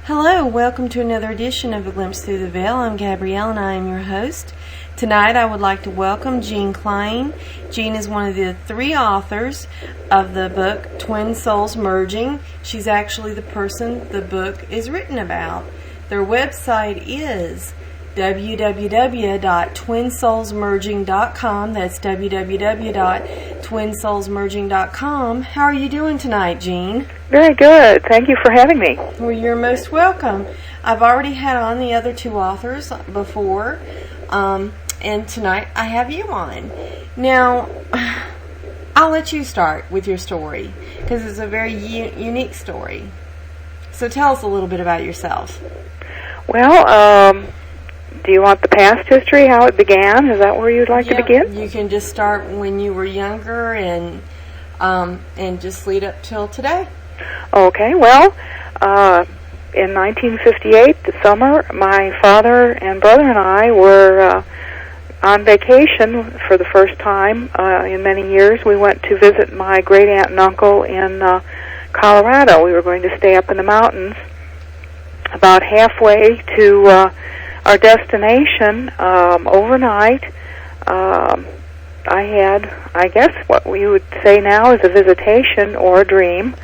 Hello, welcome to another edition of A Glimpse Through the Veil. I'm Gabrielle and I am your host. Tonight I would like to welcome Jean Cline. Jean is one of the three authors of the book Twin Souls Merging. She's actually the person the book is written about. Their website is www.twinsoulsmerging.com. That's www.twinsoulsmerging.com. How are you doing tonight, Jean? Very good. Thank you for having me. Well, you're most welcome. I've already had on the other two authors before, and tonight I have you on. Now, I'll let you start with your story, because it's a very unique story. So tell us a little bit about yourself. Well, do you want the past history, how it began? Is that where you'd like to begin? You can just start when you were younger and just lead up till today. Okay, well, in 1958, the summer, my father and brother and I were on vacation for the first time in many years. We went to visit my great-aunt and uncle in Colorado. We were going to stay up in the mountains. About halfway to our destination, overnight, I had, I guess, what we would say now is a visitation or a dream.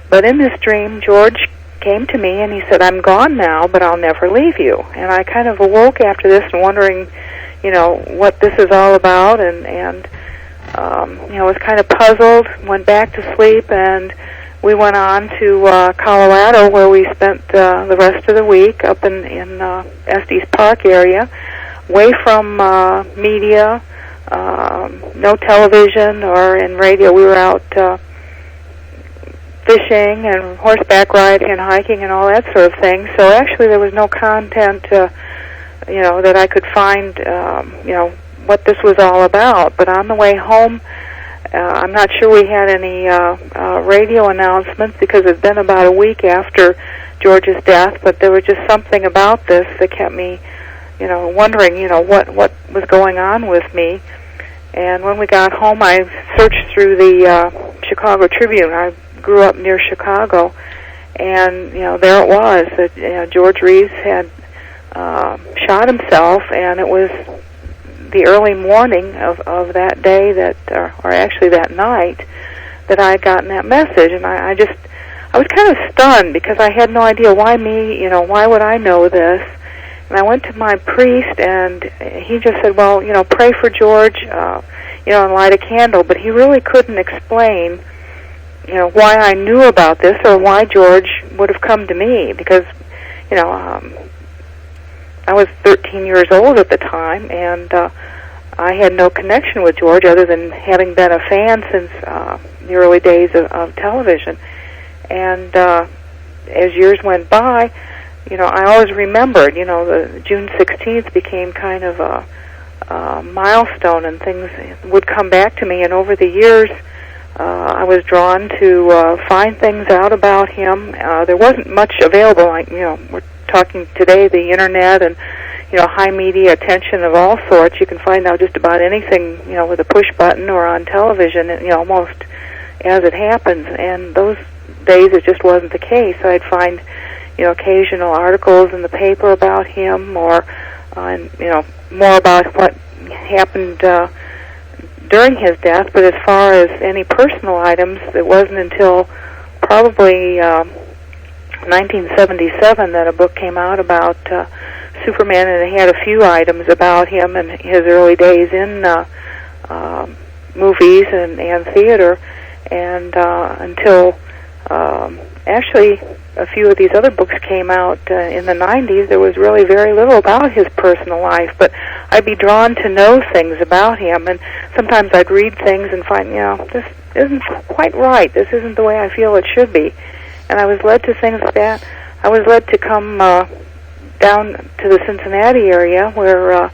But in this dream, George came to me and he said, "I'm gone now, but I'll never leave you." And I kind of awoke after this and wondering, what this is all about, and was kind of puzzled, went back to sleep, and we went on to Colorado, where we spent the rest of the week up in Estes Park area, away from media, no television or in radio. We were out fishing and horseback riding and hiking and all that sort of thing. So actually there was no content, that I could find, what this was all about. But on the way home, I'm not sure we had any radio announcements because it had been about a week after George's death, but there was just something about this that kept me, wondering, what was going on with me. And when we got home, I searched through the Chicago Tribune. I grew up near Chicago, and, there it was, that George Reeves had shot himself, and it was the early morning of that day or actually that night, that I had gotten that message. And I was kind of stunned because I had no idea why me, why would I know this? And I went to my priest and he just said, well, pray for George, and light a candle. But he really couldn't explain, why I knew about this or why George would have come to me, because, I was 13 years old at the time, and I had no connection with George other than having been a fan since the early days of television. And as years went by, I always remembered, the June 16th became kind of a milestone, and things would come back to me. And over the years, I was drawn to find things out about him. There wasn't much available, like, we're talking today, the internet and, high media attention of all sorts. You can find out just about anything, with a push button or on television, almost as it happens. And those days it just wasn't the case. I'd find, occasional articles in the paper about him, or, more about what happened during his death. But as far as any personal items, it wasn't until probably 1977 that a book came out about Superman, and it had a few items about him and his early days in movies and theater, and until actually a few of these other books came out in the 90s, there was really very little about his personal life. But I'd be drawn to know things about him, and sometimes I'd read things and find, this isn't quite right. This isn't the way I feel it should be. And I was led to things like that. I was led to come down to the Cincinnati area where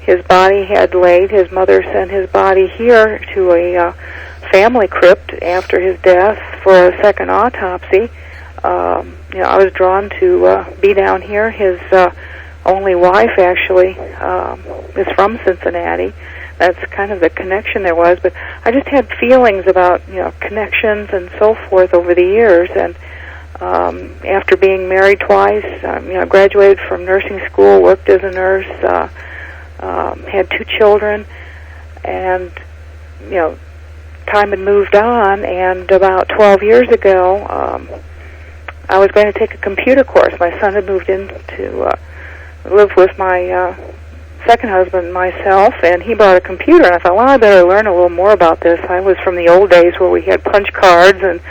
his body had laid. His mother sent his body here to a family crypt after his death for a second autopsy. I was drawn to be down here. His only wife, actually, is from Cincinnati. That's kind of the connection there was. But I just had feelings about, connections and so forth over the years. And After being married twice, graduated from nursing school, worked as a nurse, had 2 children, and time had moved on. And about 12 years ago, I was going to take a computer course. My son had moved in to live with my second husband and myself, and he brought a computer, and I thought, well, I better learn a little more about this. I was from the old days where we had punch cards and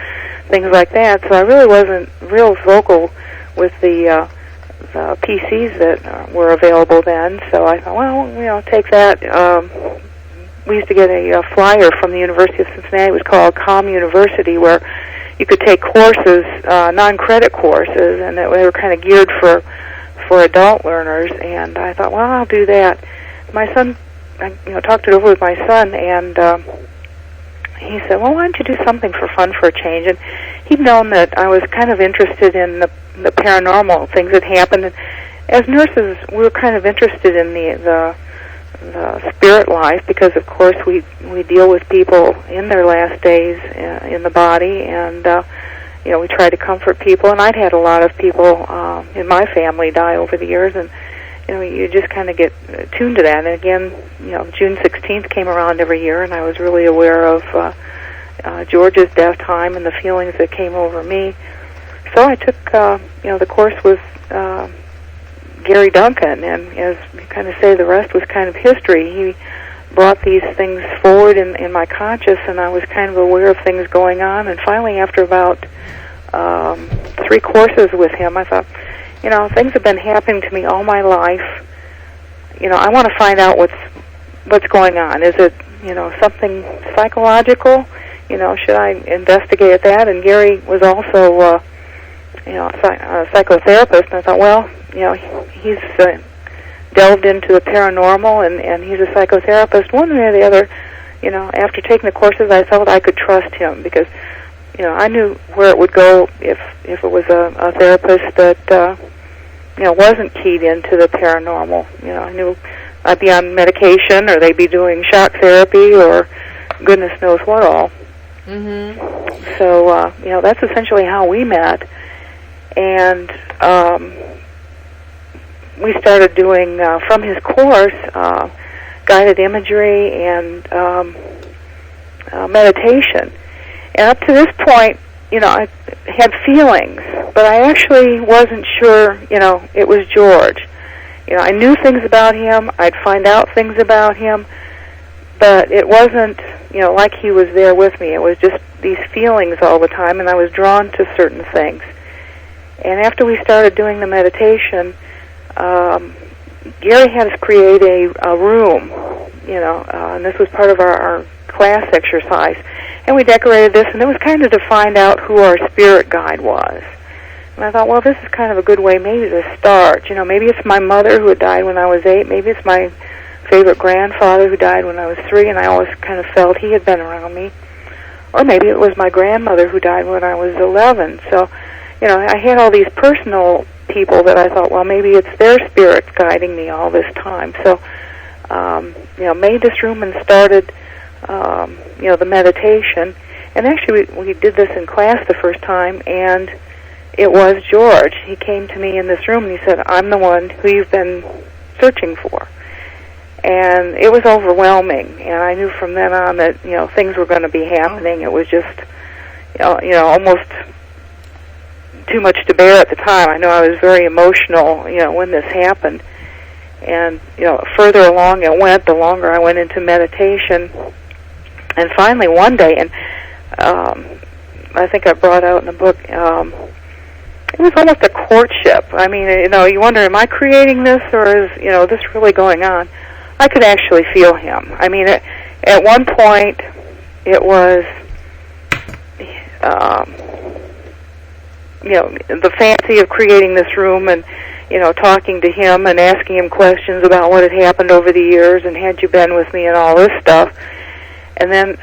things like that, so I really wasn't real vocal with the PCs that were available then. So I thought, well, take that. We used to get a flyer from the University of Cincinnati. It was called Com University, where you could take courses, non-credit courses, and they were kind of geared for adult learners. And I thought, well, I'll do that. My son, I talked it over with my son, and he said, well, why don't you do something for fun for a change? And he'd known that I was kind of interested in the paranormal things that happened. And as nurses, we were kind of interested in the spirit life, because of course we deal with people in their last days in the body, and we try to comfort people. And I'd had a lot of people in my family die over the years, and you just kind of get tuned to that. And again, June 16th came around every year, and I was really aware of George's death time and the feelings that came over me. So I took, the course with Gary Duncan, and as you kind of say, the rest was kind of history. He brought these things forward in my conscious, and I was kind of aware of things going on. And finally, after about 3 courses with him, I thought, things have been happening to me all my life. I want to find out what's going on. Is it, something psychological? Should I investigate that? And Gary was also, a psychotherapist, and I thought, well, he's delved into the paranormal, and he's a psychotherapist. One way or the other, after taking the courses, I felt I could trust him, because, I knew where it would go if it was a therapist that, wasn't keyed into the paranormal. I knew I'd be on medication, or they'd be doing shock therapy, or goodness knows what all. Mm-hmm. So, that's essentially how we met. And we started doing, from his course, guided imagery and meditation. And up to this point, I had feelings, but I actually wasn't sure, it was George. I knew things about him. I'd find out things about him, but it wasn't, like he was there with me. It was just these feelings all the time, and I was drawn to certain things. And after we started doing the meditation, Gary had us create a room, and this was part of our class exercise. And we decorated this, and it was kind of to find out who our spirit guide was. And I thought, well, this is kind of a good way maybe to start. Maybe it's my mother who had died when I was 8. Maybe it's my favorite grandfather who died when I was 3, and I always kind of felt he had been around me. Or maybe it was my grandmother who died when I was 11. So, I had all these personal people that I thought, well, maybe it's their spirits guiding me all this time. So, made this room and started, the meditation. And actually, we did this in class the first time, and it was George. He came to me in this room, and he said, I'm the one who you've been searching for. And it was overwhelming, and I knew from then on that, things were going to be happening. It was just, almost too much to bear at the time. I know I was very emotional, when this happened. And, further along it went, the longer I went into meditation. And finally, one day, and I think I brought out in the book, it was almost a courtship. I mean, you wonder, am I creating this, or is, this really going on? I could actually feel him. I mean, at one point, it was, the fancy of creating this room and, talking to him and asking him questions about what had happened over the years and had you been with me and all this stuff. And then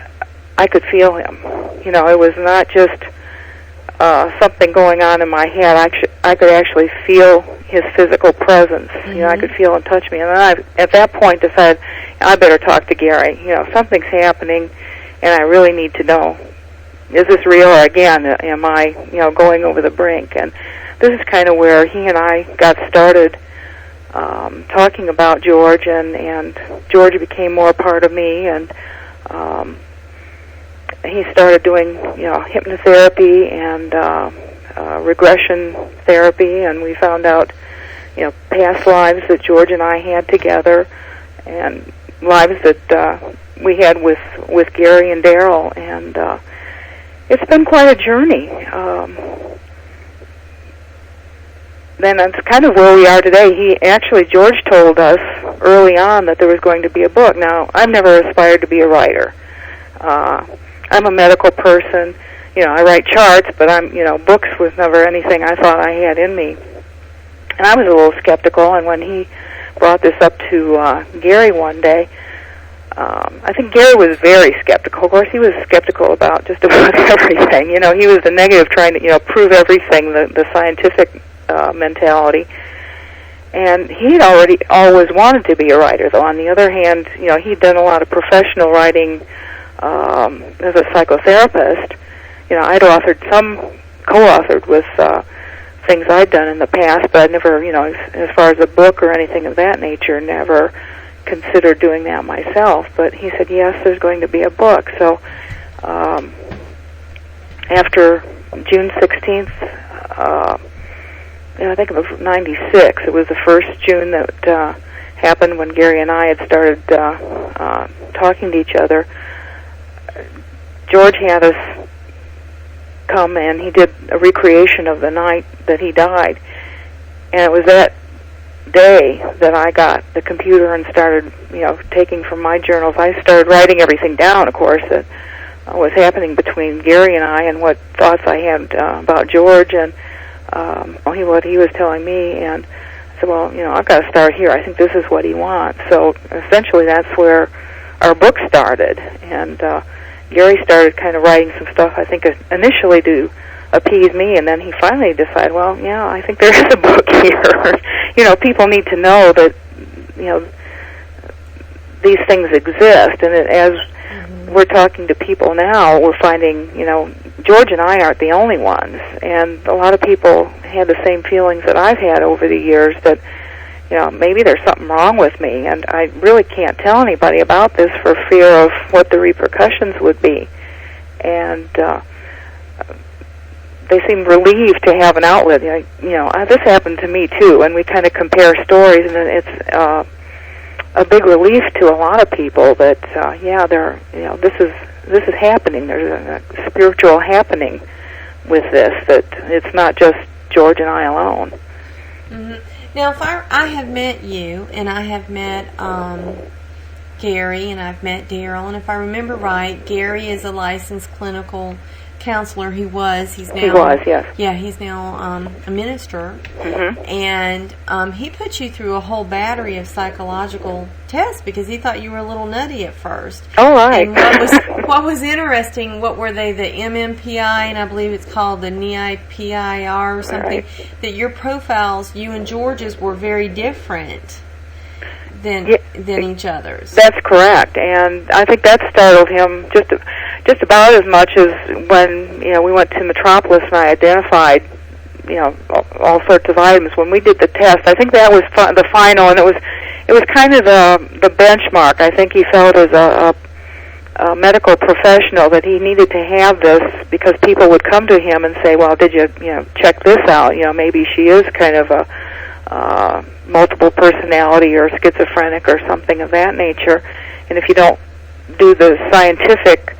I could feel him. It was not just something going on in my head. I could actually feel his physical presence. Mm-hmm. I could feel him touch me. And then I, at that point, decided I better talk to Gary. Something's happening, and I really need to know, is this real, or again, am I, going over the brink? And this is kind of where he and I got started talking about George, and George became more a part of me, and he started doing, hypnotherapy and regression therapy, and we found out, past lives that George and I had together, and lives that we had with Gary and Daryl, and it's been quite a journey. Then that's kind of where we are today. George told us early on that there was going to be a book. Now, I've never aspired to be a writer. I'm a medical person. I write charts, but books was never anything I thought I had in me. And I was a little skeptical, and when he brought this up to Gary one day, I think Gary was very skeptical. Of course, he was skeptical about just about everything. He was the negative, trying to, prove everything, the scientific mentality. And he'd always wanted to be a writer, though. On the other hand, he'd done a lot of professional writing as a psychotherapist. I'd co-authored with things I'd done in the past, but I'd never, as far as a book or anything of that nature, never considered doing that myself. But he said, yes, there's going to be a book. So after June 16th, I think it was 96, it was the first June that happened when Gary and I had started talking to each other. George had us come, and he did a recreation of the night that he died. And it was that day that I got the computer and started, taking from my journals. I started writing everything down, of course, that was happening between Gary and I, and what thoughts I had about George, and what he was telling me. And I said, well, I've got to start here. I think this is what he wants. So essentially that's where our book started. And Gary started kind of writing some stuff, I think, initially to appease me, and then he finally decided, well, yeah, I think there is a book here. People need to know that, these things exist, and as we're talking to people now, we're finding, George and I aren't the only ones, and a lot of people had the same feelings that I've had over the years, that, maybe there's something wrong with me, and I really can't tell anybody about this for fear of what the repercussions would be. And they seem relieved to have an outlet. This happened to me too, and we kind of compare stories, and it's a big relief to a lot of people that this is happening. There's a spiritual happening with this, that it's not just George and I alone. Mm-hmm. Now, if I have met you, and I have met Gary, and I've met Daryl, and if I remember right, Gary is a licensed clinical counselor. He was, yes. Yeah, he's now a minister. Mm-hmm. And he put you through a whole battery of psychological tests because he thought you were a little nutty at first. Oh, right. And what was interesting, what were they, the MMPI, and I believe it's called the NIPIR or something, right, that your profiles, you and George's, were very different than each other's. That's correct, and I think that startled him just about as much as when we went to Metropolis and I identified all sorts of items. When we did the test, I think that was the final, and it was kind of the benchmark. I think he felt as a medical professional that he needed to have this because people would come to him and say, well, did you check this out? Maybe she is kind of a multiple personality or schizophrenic or something of that nature. And if you don't do the scientific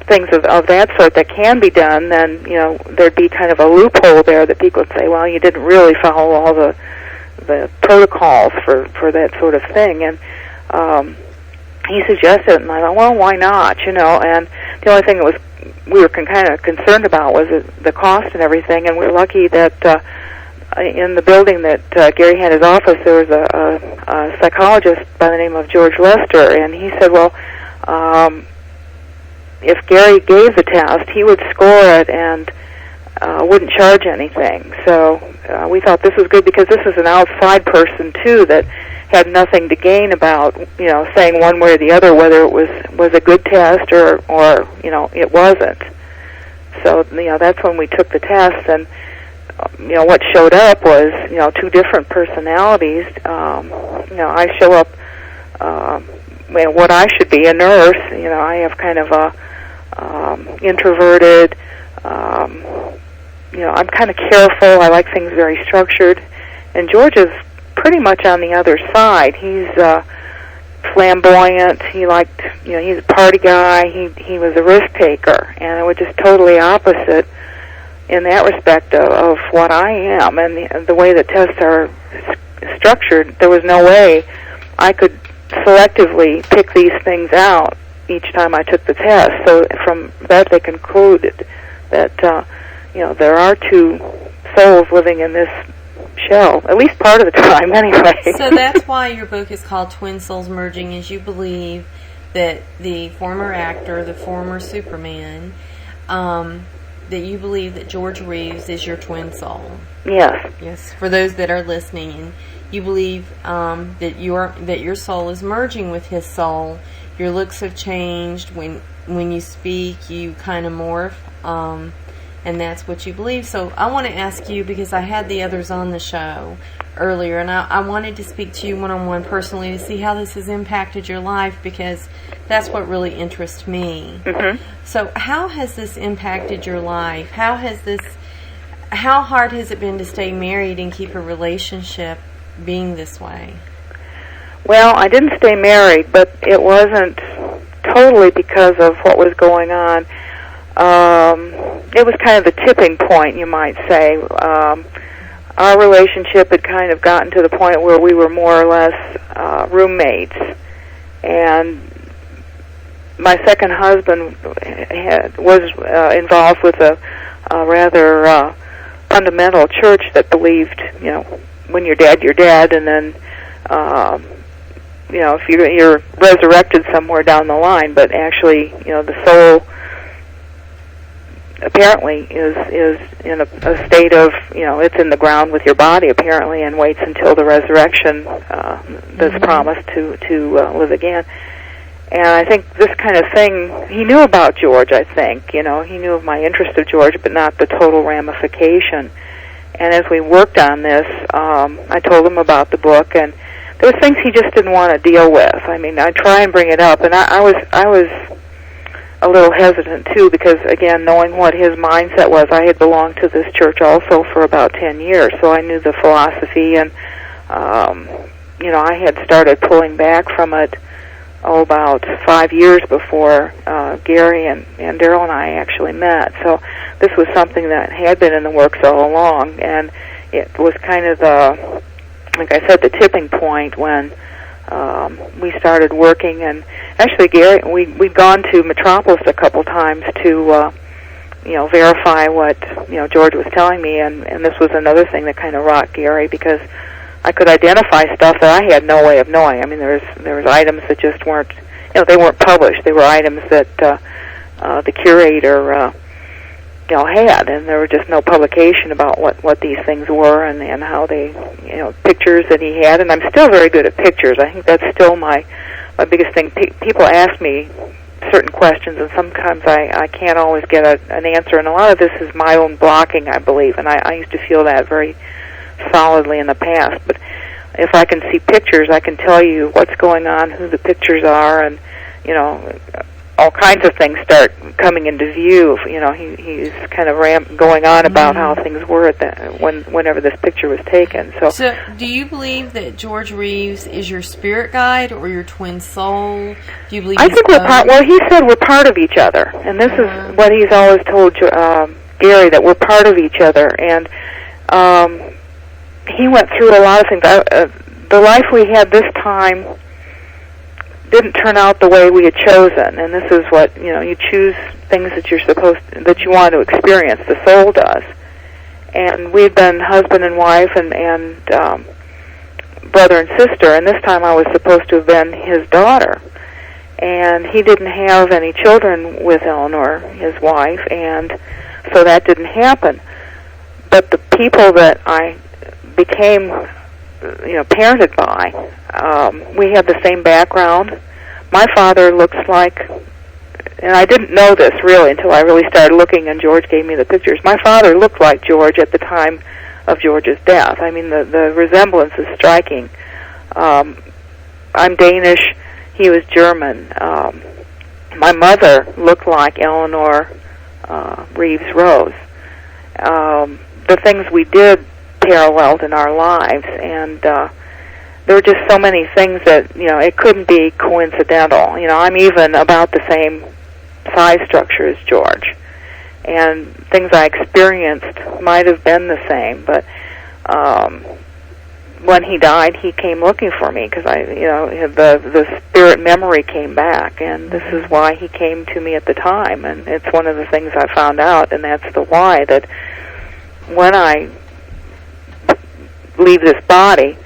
things of that sort that can be done, then there'd be kind of a loophole there that people would say, well, you didn't really follow all the protocols for that sort of thing. And he suggested it, and I thought, well, why not? And the only thing that we were kind of concerned about was the cost and everything. And we're lucky that in the building that Gary had his office, there was a psychologist by the name of George Lester, and he said, well, if Gary gave the test, he would score it, and wouldn't charge anything. So we thought this was good because this is an outside person too that had nothing to gain about saying one way or the other whether it was a good test or it wasn't. So that's when we took the test, and what showed up was two different personalities. I show up what I should be, a nurse. I have kind of a introverted. I'm kind of careful. I like things very structured, and George is pretty much on the other side. He's flamboyant. He's a party guy. He was a risk taker, and it was just totally opposite in that respect of what I am. And the way the tests are structured, there was no way I could selectively pick these things out each time I took the test. So from that, they concluded that there are two souls living in this shell, at least part of the time anyway. So that's why your book is called Twin Souls Merging, is you believe that the former actor, the former Superman, that you believe that George Reeves is your twin soul. Yes. Yes. For those that are listening, and you believe that your soul is merging with his soul. Your looks have changed. When you speak, you kind of morph. And that's what you believe. So I want to ask you, because I had the others on the show earlier, and I wanted to speak to you one-on-one personally to see how this has impacted your life, because that's what really interests me. Mm-hmm. So how has this impacted your life? How hard has it been to stay married and keep a relationship being this way? Well, I didn't stay married, but it wasn't totally because of what was going on. It was kind of the tipping point, you might say. Our relationship had kind of gotten to the point where we were more or less roommates. And my second husband was involved with a rather fundamental church that believed, when you're dead, and then, if you're resurrected somewhere down the line. But actually, the soul apparently is in a state of, it's in the ground with your body apparently, and waits until the resurrection that's promised to live again. And I think this kind of thing, he knew about George, I think. He knew of my interest of George, but not the total ramification. And as we worked on this, I told him about the book, and there were things he just didn't want to deal with. I mean, I try and bring it up, and I was a little hesitant too, because again, knowing what his mindset was, I had belonged to this church also for about 10 years, so I knew the philosophy, and I had started pulling back from it about 5 years before Gary and Daryl and I actually met. So this was something that had been in the works all along, and it was kind of like I said, the tipping point when we started working. And actually, Gary, we'd gone to Metropolis a couple times to verify what George was telling me, and this was another thing that kind of rocked Gary, because I could identify stuff that I had no way of knowing. I mean, there was items that just weren't, they weren't published. They were items that the curator had, and there was just no publication about what these things were and how they, pictures that he had. And I'm still very good at pictures. I think that's still my biggest thing. People ask me certain questions, and sometimes I can't always get an answer. And a lot of this is my own blocking, I believe, and I used to feel that very solidly in the past. But if I can see pictures, I can tell you what's going on, who the pictures are, and all kinds of things start coming into view. He's kind of going on about how things were at whenever this picture was taken. So, do you believe that George Reeves is your spirit guide or your twin soul? Do you believe? I think we're part. Well, he said we're part of each other, and this is what he's always told Gary, that we're part of each other. And he went through a lot of things. The life we had this time didn't turn out the way we had chosen, and this is what, you choose things that that you want to experience. The soul does. And we've been husband and wife and brother and sister, and this time I was supposed to have been his daughter. And he didn't have any children with Eleanor, his wife, and so that didn't happen. But the people that I became, parented by, we have the same background. My father looks like, and I didn't know this really until I really started looking and George gave me the pictures. My father looked like George at the time of George's death. I mean, the resemblance is striking. I'm Danish. He was German. My mother looked like Eleanor Reeves Rose. The things we did paralleled in our lives, and there were just so many things that, it couldn't be coincidental. I'm even about the same size structure as George, and things I experienced might have been the same, but when he died, he came looking for me because the spirit memory came back, and this is why he came to me at the time. And it's one of the things I found out, and that's the why, that when I leave this body,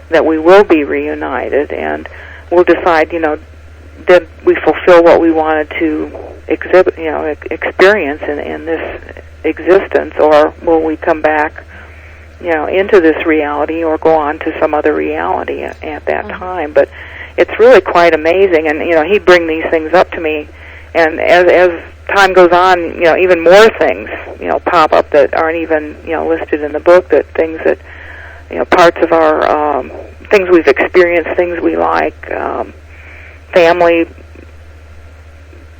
that we will be reunited, and we'll decide, did we fulfill what we wanted to experience in this existence, or will we come back into this reality or go on to some other reality at that time. But it's really quite amazing, and he'd bring these things up to me, and as time goes on, even more things pop up that aren't even listed in the book, that things that parts of our things we've experienced, things we like, family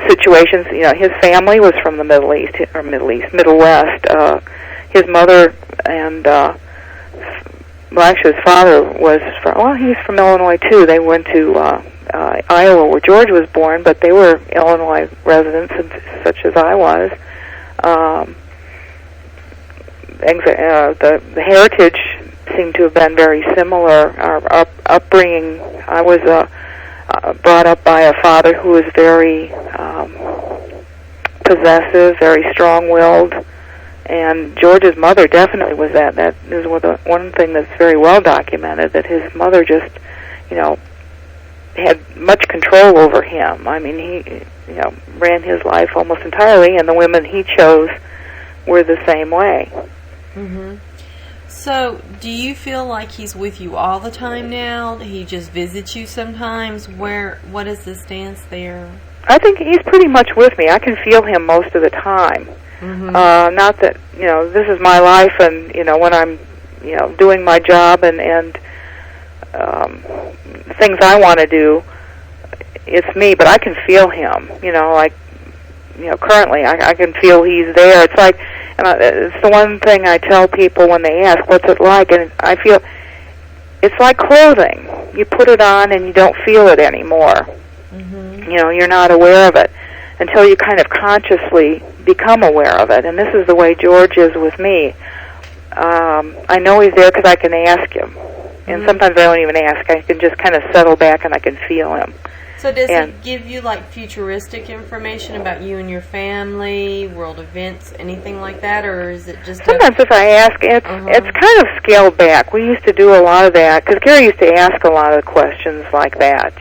situations. His family was from the Middle West. His mother and actually his father was he's from Illinois too. They went to Iowa, where George was born, but they were Illinois residents, such as I was. The heritage seemed to have been very similar. Our upbringing, I was brought up by a father who was very possessive, very strong-willed, and George's mother definitely was that. That is one thing that's very well documented, that his mother just, had much control over him. I mean, he, ran his life almost entirely, and the women he chose were the same way. Mm-hmm. So, do you feel like he's with you all the time now? He just visits you sometimes? What is the stance there? I think he's pretty much with me. I can feel him most of the time. Mm-hmm. Not that, this is my life, and, when I'm, doing my job and things I want to do, it's me, but I can feel him, currently I can feel he's there. It's like, it's the one thing I tell people when they ask, what's it like? And I feel, it's like clothing. You put it on and you don't feel it anymore. Mm-hmm. You're not aware of it until you kind of consciously become aware of it. And this is the way George is with me. I know he's there because I can ask him. And sometimes I don't even ask. I can just kind of settle back and I can feel him. So does he give you like futuristic information about you and your family, world events, anything like that, or is it just sometimes if I ask, it's kind of scaled back. We used to do a lot of that because Gary used to ask a lot of questions like that,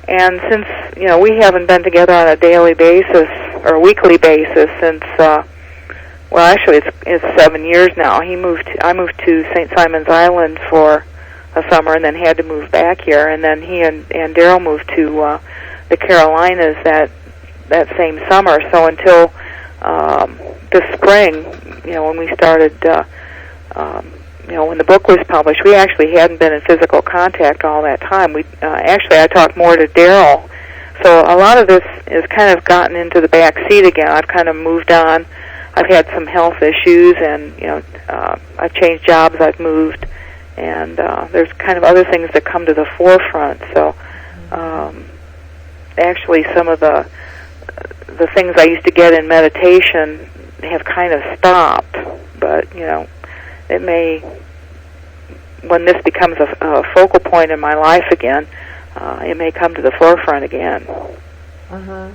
And since we haven't been together on a daily basis or a weekly basis since actually it's 7 years now. I moved to St. Simon's Island for a summer and then had to move back here, and then he and Daryl moved to the Carolinas that same summer. So until this spring, when we started when the book was published, we actually hadn't been in physical contact all that time. I talked more to Daryl. So a lot of this has kind of gotten into the back seat again. I've kind of moved on. I've had some health issues, and I've changed jobs. I've moved, and there's kind of other things that come to the forefront. So actually, some of the things I used to get in meditation have kind of stopped. But it may, when this becomes a focal point in my life again, it may come to the forefront again. Uh-huh.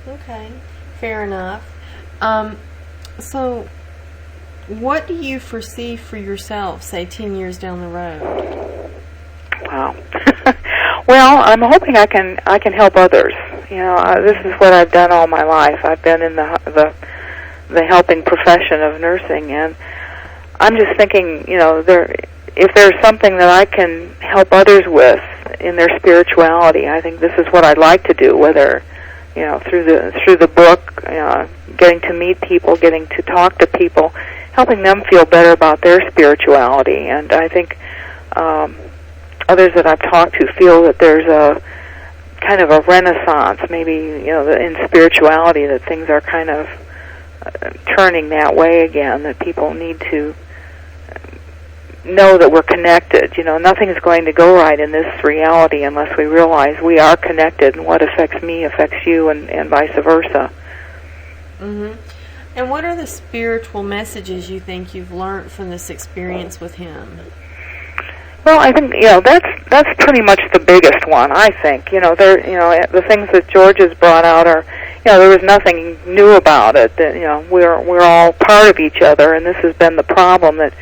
Okay. Fair enough. So what do you foresee for yourself, say 10 years down the road? Wow. Well, I'm hoping I can help others. This is what I've done all my life. I've been in the the helping profession of nursing. And I'm just thinking, if there's something that I can help others with in their spirituality, I think this is what I'd like to do. Whether through the book, getting to meet people, getting to talk to people, helping them feel better about their spirituality. And I think others that I've talked to feel that there's a kind of a renaissance, maybe in spirituality, that things are kind of turning that way again. That people need to know that we're connected. Nothing is going to go right in this reality unless we realize we are connected, and what affects me affects you, and vice versa. Mm-hmm. And what are the spiritual messages you think you've learned from this experience with him? Well, I think that's pretty much the biggest one. I think the things that George has brought out are there was nothing new about it. That we're all part of each other, and this has been the problem, that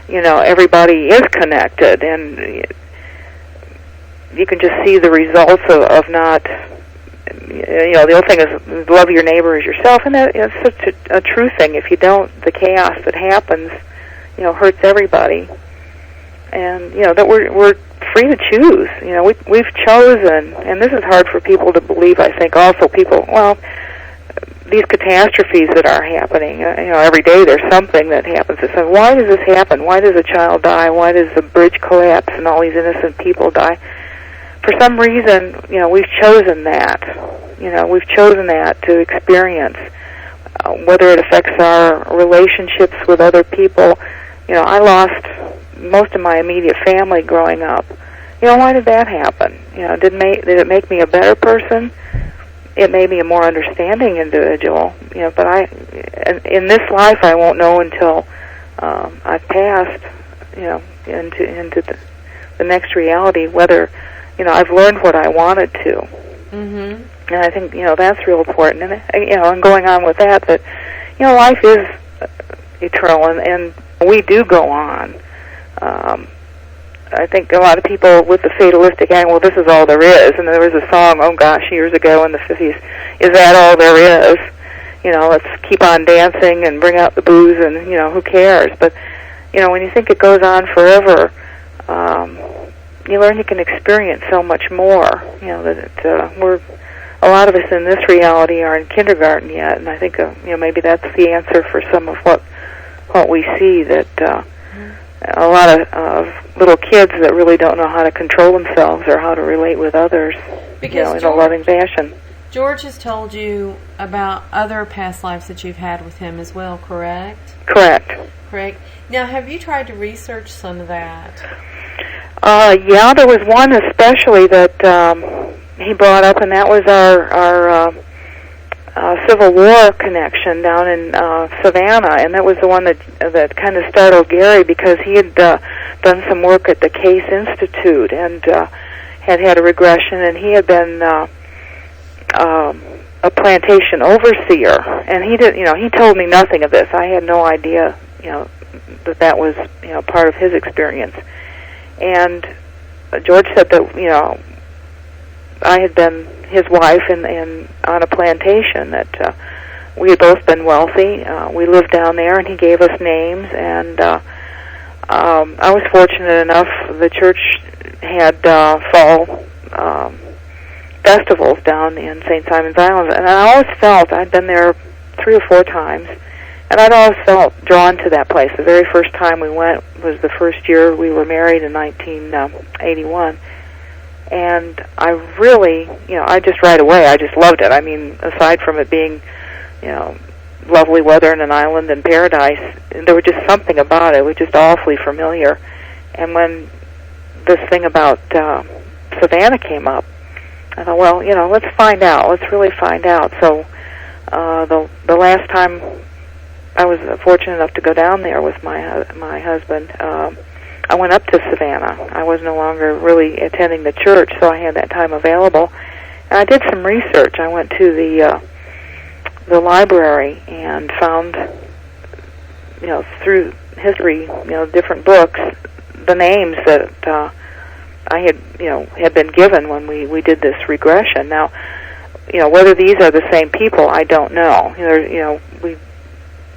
everybody is connected, and you can just see the results of not. The old thing is love your neighbor as yourself, and that is such a true thing. If you don't, the chaos that happens, hurts everybody. And that we're free to choose. We've chosen, and this is hard for people to believe. I think also these catastrophes that are happening. Every day there's something that happens. It's like, why does this happen? Why does a child die? Why does the bridge collapse and all these innocent people die? For some reason, we've chosen that. We've chosen that to experience, whether it affects our relationships with other people. I lost most of my immediate family growing up. Why did that happen? Did it make me a better person? It made me a more understanding individual. But in this life, I won't know until I've passed, into the next reality, whether I've learned what I wanted to. Mm-hmm. And I think that's real important. And and going on with that life is eternal, and we do go on. I think a lot of people with the fatalistic angle, this is all there is. And there was a song, years ago in the 50s, is that all there is? Let's keep on dancing and bring out the booze, and, who cares? But, when you think it goes on forever, you learn you can experience so much more. A lot of us in this reality are in kindergarten yet, and I think, maybe that's the answer for some of what we see, that a lot of little kids that really don't know how to control themselves or how to relate with others, in a loving fashion. George has told you about other past lives that you've had with him as well, correct? Correct. Now, have you tried to research some of that? There was one especially that he brought up, and that was our Civil War connection down in Savannah, and that was the one that kind of startled Gary, because he had done some work at the Case Institute and had a regression, and he had been a plantation overseer, and he told me nothing of this. I had no idea, that was part of his experience. And George said that I had been his wife in on a plantation, that we had both been wealthy. We lived down there, and he gave us names, and I was fortunate enough, the church had fall festivals down in St. Simon's Island, and I always felt, I'd been there 3 or 4 times, and I'd always felt drawn to that place. The very first time we went was the first year we were married in 1981. And I really, I just right away, I just loved it. I mean, aside from it being, lovely weather in an island in paradise, there was just something about it. It was just awfully familiar. And when this thing about Savannah came up, I thought, well, let's find out. Let's really find out. So the last time I was fortunate enough to go down there with my husband, I went up to Savannah. I was no longer really attending the church, so I had that time available. And I did some research. I went to the library and found, through history, different books, the names that I had been given when we did this regression. Now, whether these are the same people, I don't know.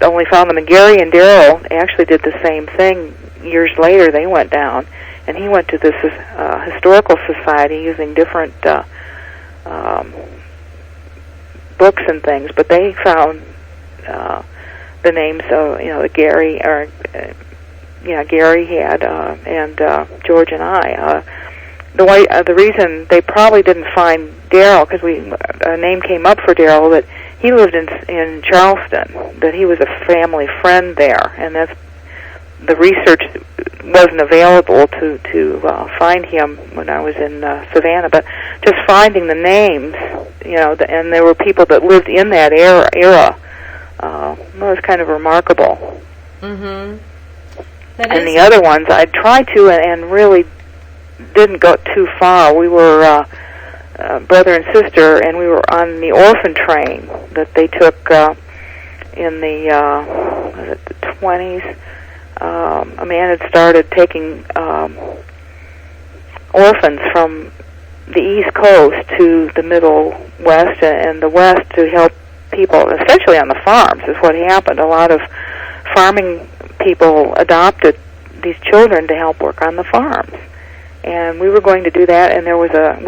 only found them. And Gary and Daryl actually did the same thing. Years later, they went down, and he went to this historical society using different books and things. But they found the names of Gary Gary had and George and I. The reason they probably didn't find Daryl, because a name came up for Daryl, that he lived in Charleston, that he was a family friend there, and that's the research wasn't available to find him when I was in Savannah. But just finding the names, and there were people that lived in that era. Was kind of remarkable. Mm-hmm. And the other ones I tried to, and really didn't go too far. We were brother and sister, and we were on the orphan train that they took in the 20s. A man had started taking orphans from the East Coast to the Middle West and the West to help people, especially on the farms, is what happened. A lot of farming people adopted these children to help work on the farms. And we were going to do that, and we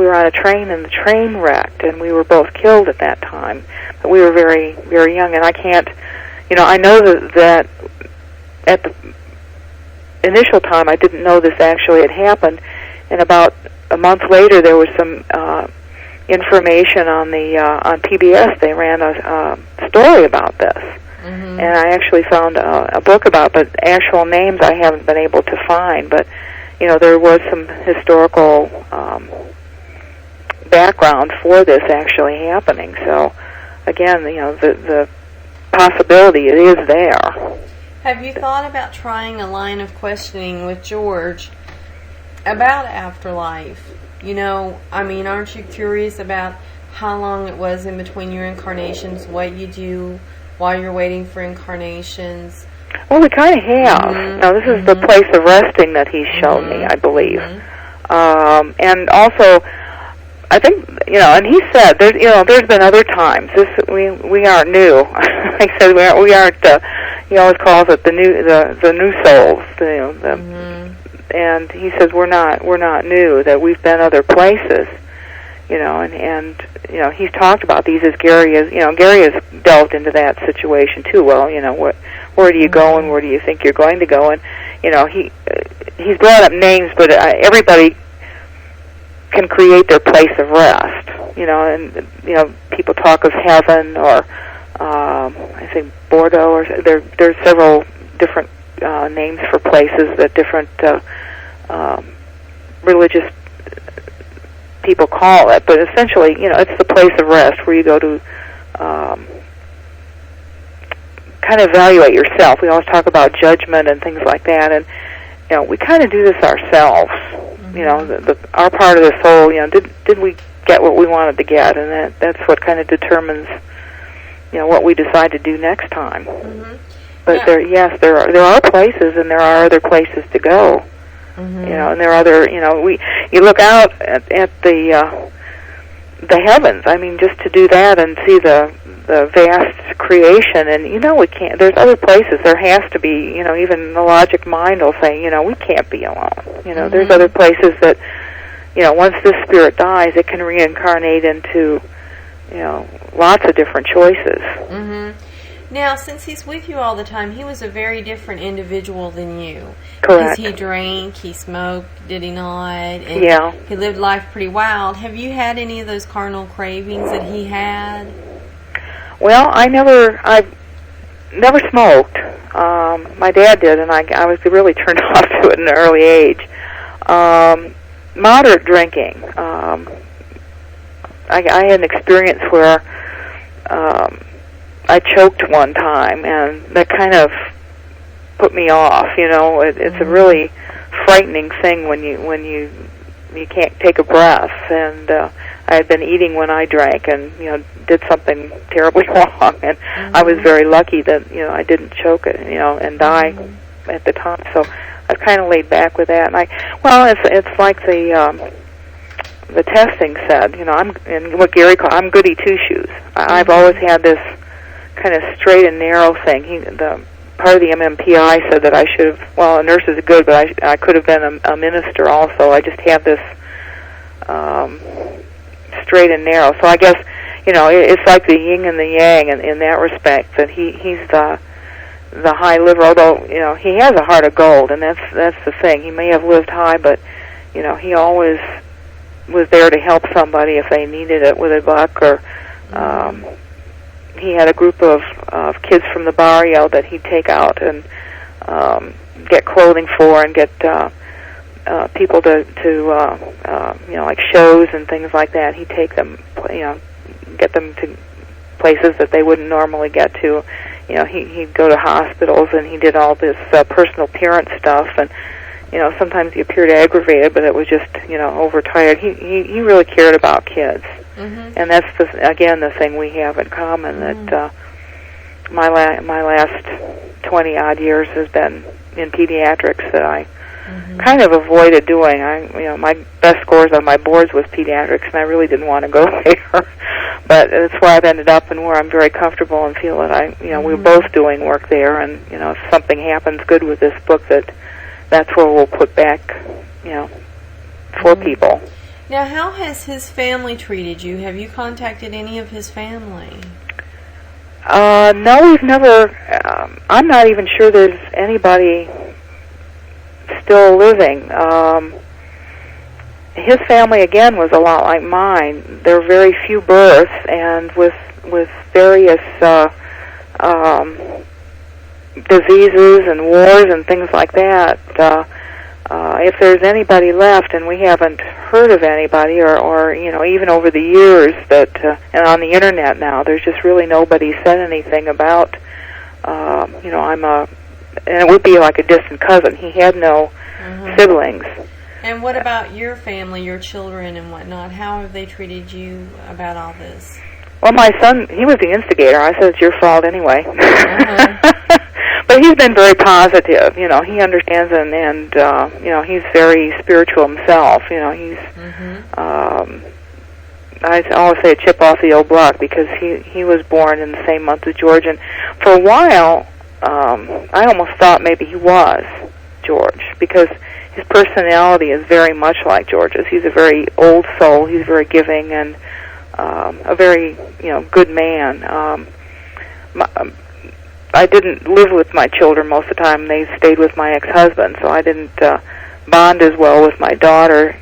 were on a train, and the train wrecked, and we were both killed at that time. But we were very, very young, and I can't, I know that at the initial time I didn't know this actually had happened, and about a month later there was some information on PBS. They ran a story about this, and I actually found a book about, but actual names I haven't been able to find. But there was some historical background for this actually happening. So again, the possibility is there. Have you thought about trying a line of questioning with George about afterlife? Aren't you curious about how long it was in between your incarnations, what you do while you're waiting for incarnations? Well, we kind of have. Now, this is the place of resting that he's shown me, I believe. And also, I think, and he said, there's been other times. We aren't new. Like I said, we aren't. He always calls it the new souls. And he says we're not new. That we've been other places. And he's talked about these as Gary has delved into that situation too. Well, where do you go and where do you think you're going to go? And he's brought up names, but everybody can create their place of rest. And people talk of heaven or I think Bordeaux, or there's several different names for places that different religious people call it, but essentially, it's the place of rest where you go to kind of evaluate yourself. We always talk about judgment and things like that, and we kind of do this ourselves. Our part of the soul. Did we get what we wanted to get, and that's what kind of determines, what we decide to do next time. But there are places, and there are other places to go. And there are other, you look out at the heavens. I mean, just to do that and see the vast creation, and we can't. There's other places. There has to be, even the logic mind will say, we can't be alone. There's other places that, once this spirit dies, it can reincarnate into, lots of different choices. Now, since he's with you all the time, he was a very different individual than you. Correct. Because he drank, he smoked, did he not? And he lived life pretty wild. Have you had any of those carnal cravings that he had? Well, I've never smoked. My dad did, and I was really turned off to it in an early age. Moderate drinking. I had an experience where I choked one time, and that kind of put me off. It's a really frightening thing when you can't take a breath. And I had been eating when I drank, and did something terribly wrong. And I was very lucky that I didn't choke it, and die at the time. So I kind of laid back with that. And it's like the testing said. I'm what Gary called, I'm goody two shoes. I've always had this kind of straight and narrow thing. The part of the MMPI said that I should have. Well, a nurse is good, but I could have been a minister also. I just have this straight and narrow. So I guess it's like the yin and the yang in that respect. That he's the high liver, although he has a heart of gold, and that's the thing. He may have lived high, but he always was there to help somebody if they needed it with a buck, or he had a group of kids from the barrio that he'd take out and get clothing for, and get people to like shows and things like that. He'd take them, get them to places that they wouldn't normally get to. He'd go to hospitals, and he did all this personal appearance stuff, and sometimes he appeared aggravated, but it was just overtired. He really cared about kids, and that's again the thing we have in common. That my last 20 odd years has been in pediatrics that I kind of avoided doing. My best scores on my boards was pediatrics, and I really didn't want to go there. But it's where I've ended up, and where I'm very comfortable, and feel that we're both doing work there. And if something happens good with this book, that's where we'll put back, for people. Now, how has his family treated you? Have you contacted any of his family? No, we've never. I'm not even sure there's anybody still living. His family, again, was a lot like mine. There were very few births, and with various diseases and wars and things like that. If there's anybody left, and we haven't heard of anybody, or even over the years that, and on the internet now, there's just really nobody said anything about, and it would be like a distant cousin. He had no siblings. And what about your family, your children and whatnot? How have they treated you about all this? Well, my son, he was the instigator. I said, it's your fault anyway. But he's been very positive. He understands, and he's very spiritual himself. He's, I always say a chip off the old block, because he was born in the same month as George. And for a while, I almost thought maybe he was George, because his personality is very much like George's. He's a very old soul. He's very giving, and a very good man. I didn't live with my children most of the time. They stayed with my ex-husband, so I didn't bond as well with my daughter.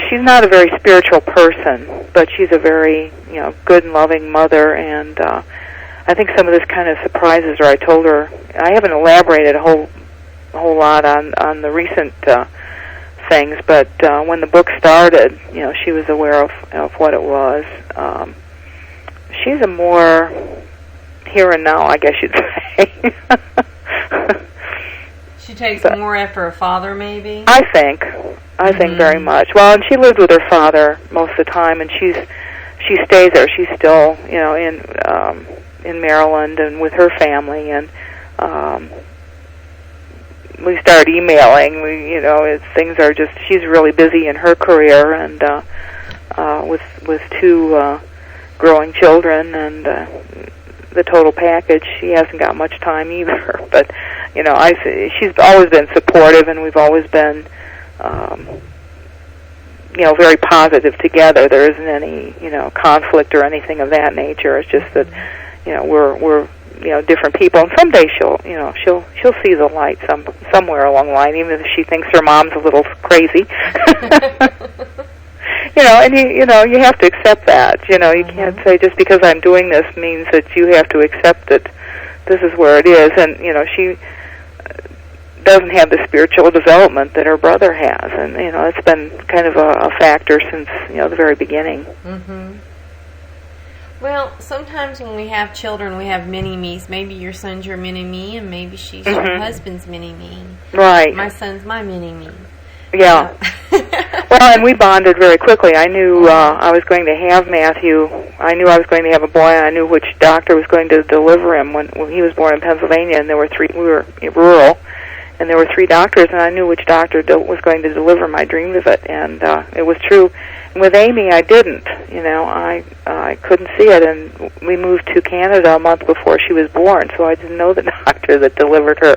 She's not a very spiritual person, but she's a very good and loving mother, and I think some of this kind of surprises her. I told her, I haven't elaborated a whole lot on the recent things, but when the book started, she was aware of what it was. She's a more here and now, I guess you'd say. She takes more after a father, maybe? I think very much. Well, and she lived with her father most of the time, and she stays there. She's still, in Maryland and with her family, and we started emailing. Things are just, she's really busy in her career, and with two growing children and the total package, she hasn't got much time either. But she's always been supportive, and we've always been very positive together. There isn't any conflict or anything of that nature. It's just that we're different people, and someday she'll see the light somewhere along the line, even if she thinks her mom's a little crazy. And you have to accept that. You can't say just because I'm doing this means that you have to accept that this is where it is. And she doesn't have the spiritual development that her brother has, and it's been kind of a factor since the very beginning. Well, sometimes when we have children, we have mini-me's. Maybe your son's your mini-me, and maybe she's your husband's mini-me. Right. My son's my mini-me. Yeah. Well, and we bonded very quickly. I knew I was going to have Matthew. I knew I was going to have a boy, and I knew which doctor was going to deliver him when he was born in Pennsylvania, and there were three. We were rural, and there were 3 doctors, and I knew which doctor was going to deliver my dream of it, and it was true. And with Amy, I didn't. I couldn't see it, and we moved to Canada a month before she was born, so I didn't know the doctor that delivered her.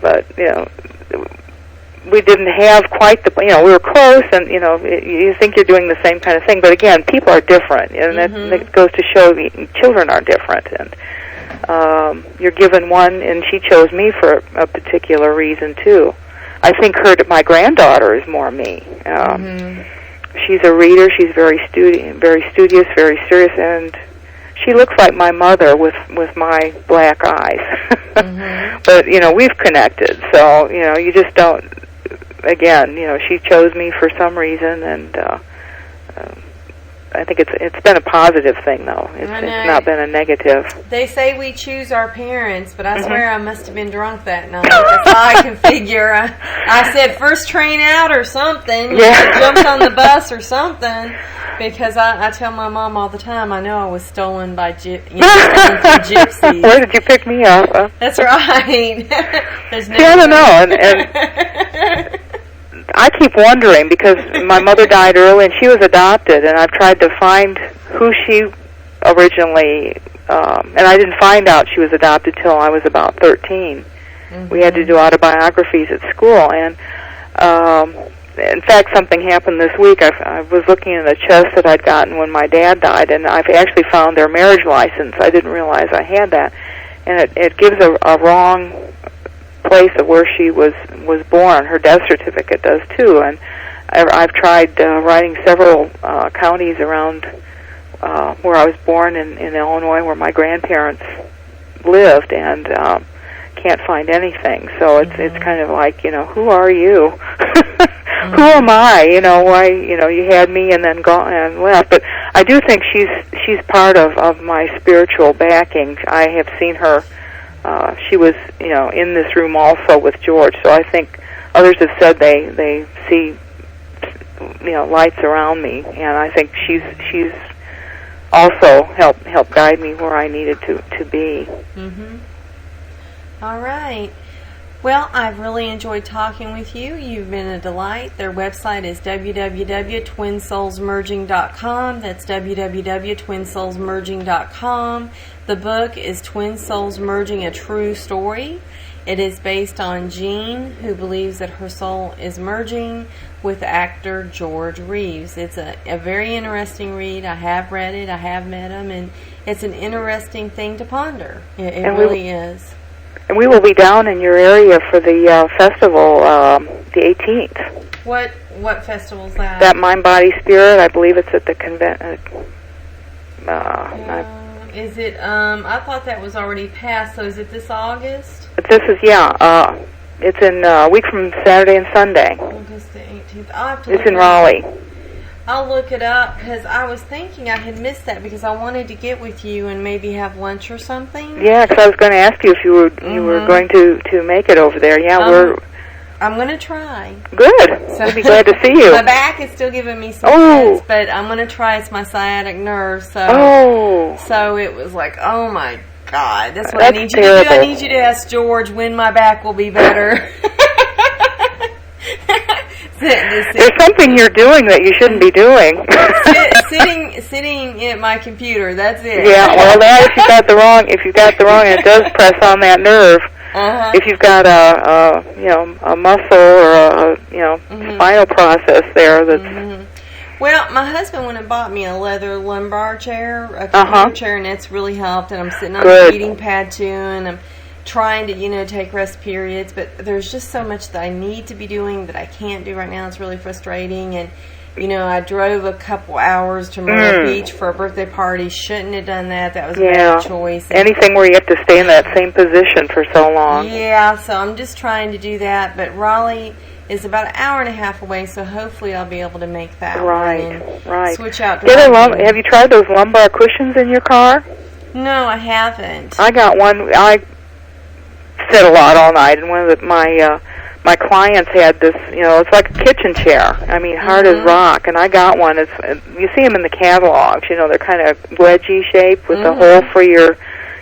But we didn't have quite the, we were close, and you think you're doing the same kind of thing, but again, people are different, and that goes to show children are different, and you're given one, and she chose me for a particular reason too. I think my granddaughter is more me. She's a reader. She's very studious, very serious, and she looks like my mother with my black eyes. But we've connected, so you just don't. Again, she chose me for some reason, and I think it's been a positive thing, though. It's not been a negative. They say we choose our parents, but I swear I must have been drunk that night. That's all I can figure. I said first train out or something. I jumped on the bus or something, because I tell my mom all the time, I know I was stolen by stolen from gypsies. Where did you pick me up? That's right. I don't know, and I keep wondering, because my mother died early and she was adopted, and I've tried to find who she originally, and I didn't find out she was adopted till I was about 13. We had to do autobiographies at school, and in fact, something happened this week. I was looking in a chest that I'd gotten when my dad died, and I've actually found their marriage license. I didn't realize I had that, and it gives a wrong place of where she was born. Her death certificate does too, and I've tried writing several counties around where I was born in Illinois, where my grandparents lived, and can't find anything. So it's kind of like, who are you? Who am I? Why you had me and then gone and left. But I do think she's part of my spiritual backing. I have seen her. She was, in this room also with George. So I think others have said they see, lights around me, and I think she's also helped guide me where I needed to be. All right. Well, I've really enjoyed talking with you. You've been a delight. Their website is www.twinsoulsmerging.com. That's www.twinsoulsmerging.com. The book is Twin Souls Merging, A True Story. It is based on Jean, who believes that her soul is merging with actor George Reeves. It's a very interesting read. I have read it. I have met him, and it's an interesting thing to ponder. It really is. And we will be down in your area for the festival, the 18th. What festival is that? That Mind, Body, Spirit. I believe it's at the convention. Is it? I thought that was already passed. So is it this August? This is it's in a week from Saturday and Sunday. August the 18th. It's in Raleigh. I'll look it up, because I was thinking I had missed that, because I wanted to get with you and maybe have lunch or something. Yeah, because I was going to ask you if you were going to make it over there. Yeah, I'm going to try. Good. So, I'd be glad to see you. My back is still giving me some fits, but I'm going to try. It's my sciatic nerve. So it was like, oh my God, that's what I need you to do. I need you to ask George when my back will be better. There's something you're doing that you shouldn't be doing. sitting at my computer. That's it. Yeah. Well, if you got the wrong, and it does press on that nerve. If you've got a muscle or a spinal process there that's. Well, my husband went and bought me a leather lumbar chair, a computer chair, and it's really helped. And I'm sitting on a heating pad too, and I'm trying to, take rest periods, but there's just so much that I need to be doing that I can't do right now. It's really frustrating, and I drove a couple hours to Myrtle Beach for a birthday party. Shouldn't have done that. That was a bad choice. Anything where you have to stay in that same position for so long. Yeah, so I'm just trying to do that, but Raleigh is about an hour and a half away, so hopefully I'll be able to make that one and switch out to have you tried those lumbar cushions in your car? No, I haven't. I got one. I sit a lot all night, and one of my clients had this, it's like a kitchen chair. I mean, hard as rock, and I got one. You see them in the catalogs, they're kind of wedgie shaped with a hole for your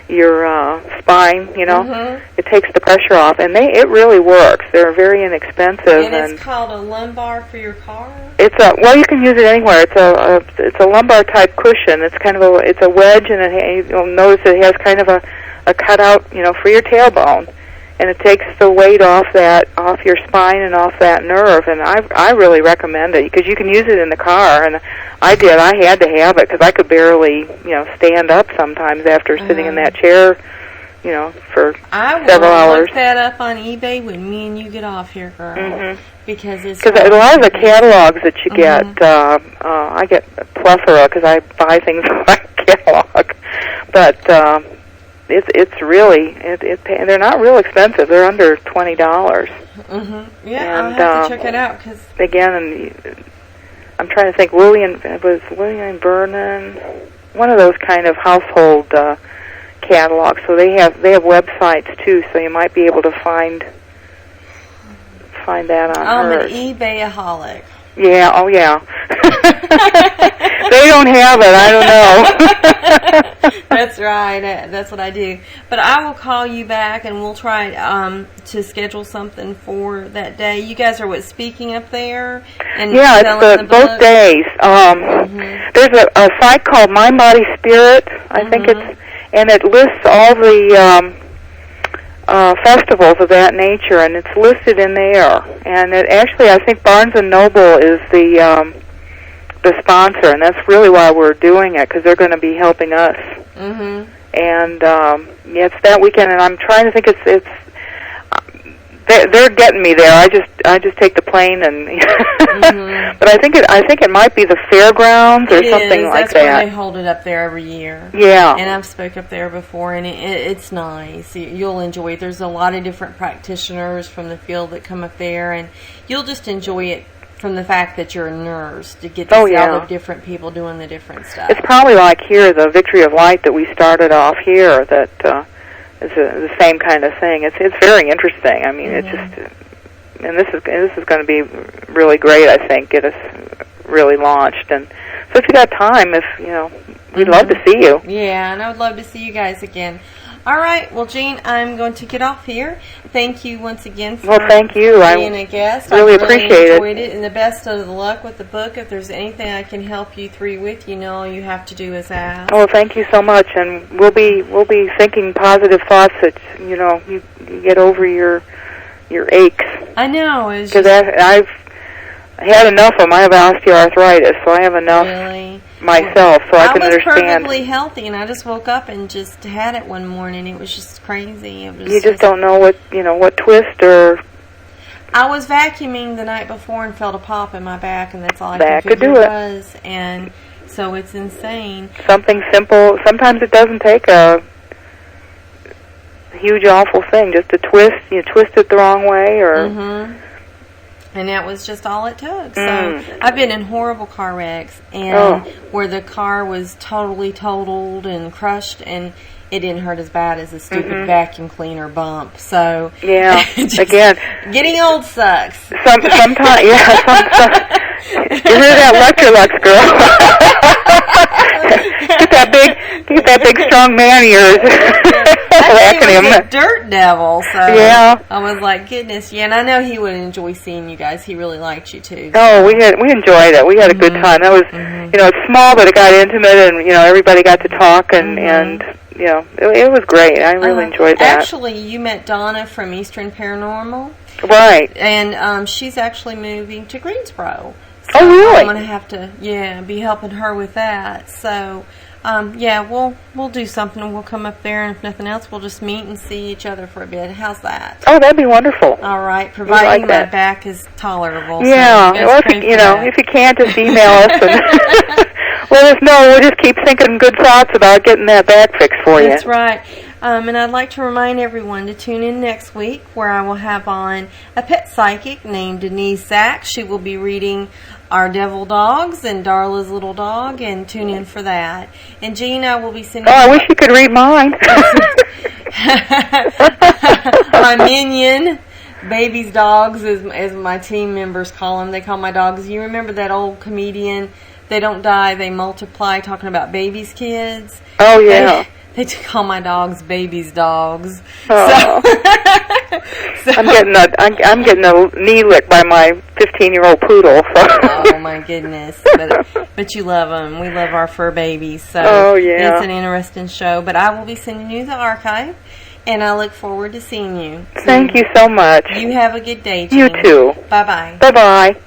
spine, you know. It takes the pressure off, and it really works. They're very inexpensive, and it's called a lumbar for your car. It's well, you can use it anywhere. It's a lumbar type cushion. It's kind of it's a wedge, and you'll notice it has kind of a cutout, you know, for your tailbone, and it takes the weight off your spine and off that nerve. And I really recommend it because you can use it in the car, and I had to have it because I could barely, you know, stand up sometimes after sitting in that chair, you know, for several hours. I will look that up on eBay when me and you get off here, girl. Because a lot of the catalogs that you get, I get a plethora because I buy things by catalog, but it's really they're not real expensive. They're under $20. Yeah, I'll have to check it out because again, I'm trying to think. William Vernon, one of those kind of household catalogs. So they have websites too. So you might be able to find that on hers. I'm an eBay-aholic. Yeah, oh yeah. They don't have it, I don't know. That's right, that's what I do. But I will call you back and we'll try to schedule something for that day. You guys are speaking up there? And yeah, it's both days. There's a site called Mind Body Spirit, I think and it lists all the festivals of that nature, and it's listed in there. And it actually, I think Barnes & Noble is the sponsor, and that's really why we're doing it, because they're going to be helping us. And it's that weekend, and I'm trying to think. They're getting me there. I just take the plane and. But I think it might be the fairgrounds or something like that. That's where they hold it up there every year. Yeah. And I've spoke up there before, and it's nice. You'll enjoy it. There's a lot of different practitioners from the field that come up there, and you'll just enjoy it from the fact that you're a nurse to get to see all the different people doing the different stuff. It's probably like here, the Victory of Light that we started off here. That. It's the same kind of thing. It's very interesting. I mean, it's just, and this is going to be really great. I think get us really launched. And so if you got time, we'd love to see you. Yeah, and I would love to see you guys again. All right. Well, Jean, I'm going to get off here. Thank you once again for thank you. being a guest. I really appreciate enjoyed it. And the best of the luck with the book. If there's anything I can help you three with, all you have to do is ask. Oh, thank you so much. And we'll be thinking positive thoughts that you get over your aches. I know. Because I've had enough of them. I have osteoarthritis, so I have enough. Really? Myself, so I can understand. I was perfectly healthy, and I just woke up and just had it one morning. It was just crazy. You just don't know what twist or. I was vacuuming the night before and felt a pop in my back, and that's all I could do it was, and so it's insane. Something simple. Sometimes it doesn't take a huge, awful thing. Just a twist. You twist it the wrong way, or. And that was just all it took. So I've been in horrible car wrecks, and where the car was totally totaled and crushed, and it didn't hurt as bad as a stupid vacuum cleaner bump. So yeah, again, getting old sucks. Sometimes, yeah. You hear that Electrolux, girl? Get that big strong man of yours. He was a dirt devil, so yeah. I was like, goodness, yeah, and I know he would enjoy seeing you guys. He really liked you too. Oh, we enjoyed it. We had a good time. That was, it's small, but it got intimate, and everybody got to talk, and it was great. I really enjoyed that. Actually, you met Donna from Eastern Paranormal, right? And she's actually moving to Greensboro. So oh, really? I'm going to have to, be helping her with that. So. We'll do something. We'll come up there, and if nothing else, we'll just meet and see each other for a bit. How's that? Oh, that'd be wonderful. All right, providing my back is tolerable. Yeah, well, if you can't, just email us and let us know. We'll just keep thinking good thoughts about getting that back fixed for you. That's right. And I'd like to remind everyone to tune in next week, where I will have on a pet psychic named Denise Sachs. She will be reading Our Devil Dogs and Darla's Little Dog, and tune in for that. And Jean, I will be sending. Oh, I wish you could read mine. My minion, baby's dogs, as my team members call them. They call my dogs. You remember that old comedian? They don't die, they multiply. Talking about babies' kids. Oh yeah. They call my dogs babies' dogs. Oh. So I'm getting a knee lick by my 15-year-old poodle. So. Oh my goodness! But you love them. We love our fur babies. So oh yeah, it's an interesting show. But I will be sending you the archive, and I look forward to seeing you. Thank you so much. You have a good day, Jean. You too. Bye bye. Bye bye.